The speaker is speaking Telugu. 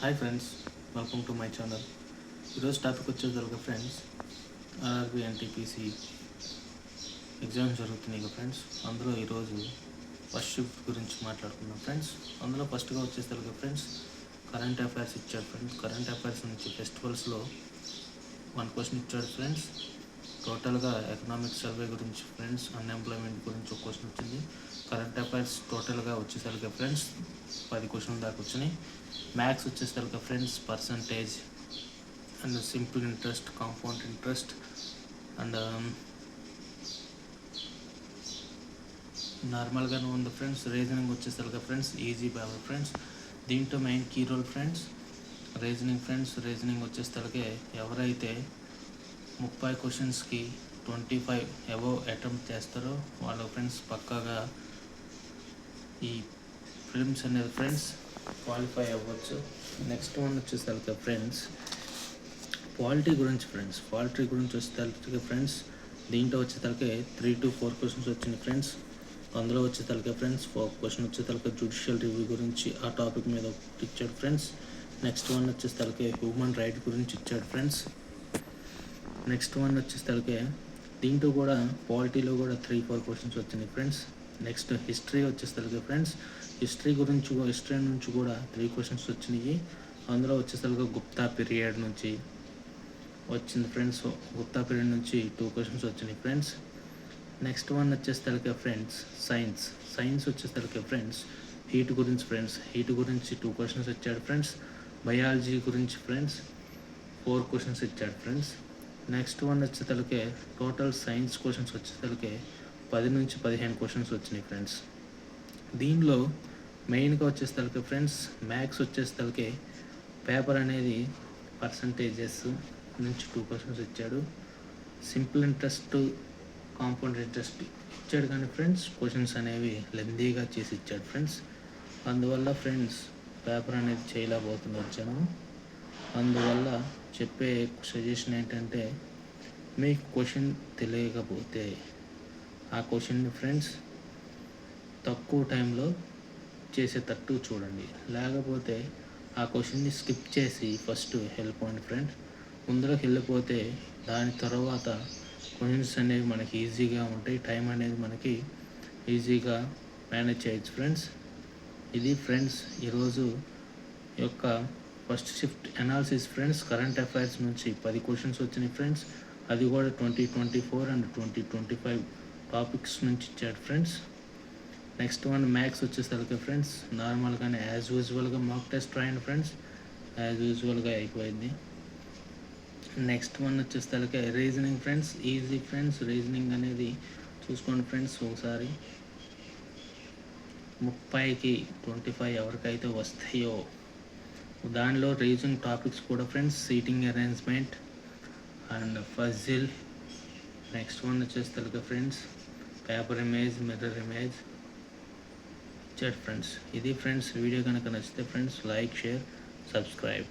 Hi friends, welcome to my channel. ఈరోజు టాపిక్ వచ్చేసరికి ఫ్రెండ్స్, ఆర్ఆర్బి ఎన్టీపీసీ ఎగ్జామ్స్ జరుగుతున్నాయి కదా ఫ్రెండ్స్. అందులో ఈరోజు ఫస్ట్ షిఫ్ట్ గురించి మాట్లాడుకున్నాం ఫ్రెండ్స్. అందులో ఫస్ట్గా వచ్చేసరికి ఫ్రెండ్స్ కరెంట్ అఫైర్స్ ఇచ్చాడు ఫ్రెండ్స్. కరెంట్ అఫైర్స్ నుంచి ఫెస్టివల్స్లో 1 క్వశ్చన్ ఇచ్చాడు ఫ్రెండ్స్. టోటల్గా ఎకనామిక్ సర్వే గురించి ఫ్రెండ్స్, అన్ఎంప్లాయ్మెంట్ గురించి ఒక క్వశ్చన్ వచ్చింది. కరెంట్ అఫైర్స్ టోటల్గా వచ్చేసరికి ఫ్రెండ్స్ 10 క్వశ్చన్ దాకా వచ్చినాయి. మ్యాథ్స్ వచ్చేసరికి friends percentage and simple interest, compound interest and నార్మల్గానే ఉంది ఫ్రెండ్స్. రీజనింగ్ వచ్చేసరికి ఫ్రెండ్స్ ఈజీ బ్యాబర్ ఫ్రెండ్స్. దీంట్లో main key role friends reasoning friends. Reasoning వచ్చేసరికి ఎవరైతే 30 క్వశ్చన్స్కి 25 అబవ్ అటెంప్ట్ చేస్తారో వాళ్ళు ఫ్రెండ్స్ పక్కాగా ఈ ఫిలిమ్స్ అనేది ఫ్రెండ్స్ క్వాలిఫై అవ్వచ్చు. నెక్స్ట్ వన్ వచ్చేసరికి ఫ్రెండ్స్ పాలిటీ గురించి ఫ్రెండ్స్. పాలిటీ గురించి వచ్చేసరికి ఫ్రెండ్స్ దీంట్లో వచ్చేసరికి 3 to 4 క్వశ్చన్స్ వచ్చినాయి ఫ్రెండ్స్. అందులో వచ్చేసరికి ఫ్రెండ్స్ 4 క్వశ్చన్ వచ్చేసరికి జ్యుడిషియల్ రివ్యూ గురించి ఆ టాపిక్ మీద ఇచ్చాడు ఫ్రెండ్స్. నెక్స్ట్ వన్ వచ్చేసరికి హ్యూమన్ రైట్ గురించి ఇచ్చాడు ఫ్రెండ్స్. నెక్స్ట్ వన్ వచ్చేసరికి దీంట్లో కూడా పాలిటీలో కూడా 3-4 క్వశ్చన్స్ వచ్చినాయి ఫ్రెండ్స్. నెక్స్ట్ హిస్టరీ వచ్చేసరికి ఫ్రెండ్స్ హిస్టరీ నుంచి కూడా 3 క్వశ్చన్స్ వచ్చినాయి. అందులో వచ్చేసరికి గుప్తా పీరియడ్ నుంచి వచ్చింది ఫ్రెండ్స్. గుప్తా పీరియడ్ నుంచి 2 క్వశ్చన్స్ వచ్చినాయి ఫ్రెండ్స్. నెక్స్ట్ వన్ వచ్చేసరికి ఫ్రెండ్స్ సైన్స్ వచ్చేసరికి ఫ్రెండ్స్ హీట్ గురించి ఫ్రెండ్స్. హీట్ గురించి 2 క్వశ్చన్స్ ఇచ్చాడు ఫ్రెండ్స్. బయాలజీ గురించి ఫ్రెండ్స్ 4 క్వశ్చన్స్ ఇచ్చాడు ఫ్రెండ్స్. నెక్స్ట్ వన్ వచ్చేసరికి టోటల్ సైన్స్ క్వశ్చన్స్ వచ్చేసరికి 10 నుంచి 15 క్వశ్చన్స్ వచ్చినాయి ఫ్రెండ్స్. దీనిలో మెయిన్గా వచ్చేసరికి ఫ్రెండ్స్ మ్యాథ్స్ వచ్చేసరికి పేపర్ అనేది పర్సంటేజెస్ నుంచి 2 క్వశ్చన్స్ ఇచ్చాడు. సింపుల్ ఇంట్రెస్ట్, కాంపౌండ్ ఇంట్రెస్ట్ ఇచ్చాడు కానీ ఫ్రెండ్స్ క్వశ్చన్స్ అనేవి లెందీగా చేసి ఇచ్చాడు ఫ్రెండ్స్. అందువల్ల ఫ్రెండ్స్ పేపర్ అనేది చేయలేకపోతుంది వచ్చాను. అందువల్ల చెప్పే సజెషన్ ఏంటంటే మీకు క్వశ్చన్ తెలియకపోతే ఆ క్వశ్చన్ని ఫ్రెండ్స్ తక్కువ టైంలో చేసేటట్టు చూడండి. లేకపోతే ఆ క్వశ్చన్ని స్కిప్ చేసి ఫస్ట్ వెళ్ళిపోండి ఫ్రెండ్స్. ముందులోకి వెళ్ళిపోతే దాని తర్వాత క్వశ్చన్స్ అనేవి మనకి ఈజీగా ఉంటాయి. టైం అనేది మనకి ఈజీగా మేనేజ్ చేయొచ్చు ఫ్రెండ్స్. ఇది ఫ్రెండ్స్ ఈరోజు యొక్క first shift analysis friends. Current affairs నుంచి 10 క్వశ్చన్స్ వచ్చినాయి ఫ్రెండ్స్. అది కూడా 2024 అండ్ 2025 టాపిక్స్ నుంచి ఇచ్చాడు ఫ్రెండ్స్. నెక్స్ట్ వన్ మ్యాథ్స్ వచ్చేసరికి ఫ్రెండ్స్ నార్మల్గానే యాజ్ యూజువల్గా మాక్ టెస్ట్ రాయండి ఫ్రెండ్స్. యాజ్ యూజువల్గా అయిపోయింది. నెక్స్ట్ వన్ వచ్చేసరికి reasoning friends easy friends. Reasoning అనేది చూసుకోండి ఫ్రెండ్స్. ఒకసారి 30కి 25 ఎవరికైతే వస్తాయో దానిలో రీజనింగ్ టాపిక్స్ కూడా friends seating arrangement and puzzle. Next one వచ్చేసరికి friends paper image, mirror image ఇచ్చాడు ఫ్రెండ్స్. ఇది ఫ్రెండ్స్ వీడియో కనుక నచ్చితే ఫ్రెండ్స్ లైక్, షేర్, సబ్స్క్రైబ్.